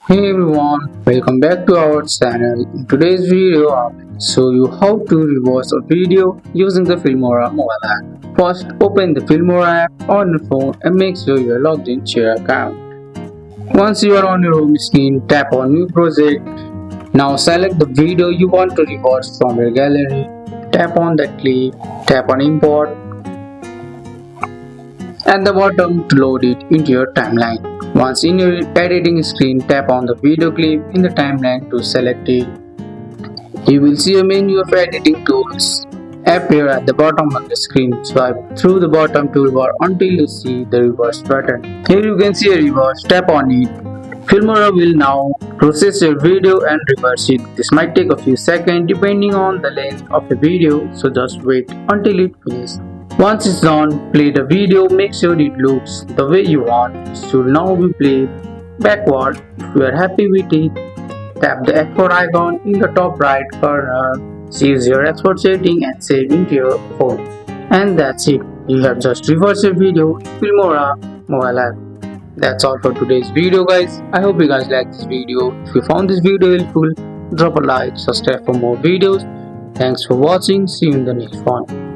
Hey everyone, welcome back to our channel. In today's video, I will show you how to reverse a video using the Filmora mobile app. First, open the Filmora app on your phone and make sure you are logged into your account. Once you are on your home screen, tap on New Project. Now select the video you want to reverse from your gallery. Tap on that clip, tap on Import at the bottom to load it into your timeline. Once in your editing screen, tap on the video clip in the timeline to select it. You will see a menu of editing tools appear at the bottom of the screen. Swipe through the bottom toolbar until you see the reverse button. Here you can see a reverse, tap on it. Filmora will now process your video and reverse it. This might take a few seconds depending on the length of the video, so just wait until it finishes. Once it's done, play the video, make sure it looks the way you want. It should now be played backward. If you are happy with it, tap the export icon in the top right corner, choose your export setting and save into your phone. And that's it. You have just reversed your video in Filmora mobile app. That's all for today's video guys. I hope you guys like this video. If you found this video helpful, drop a like, subscribe for more videos. Thanks for watching. See you in the next one.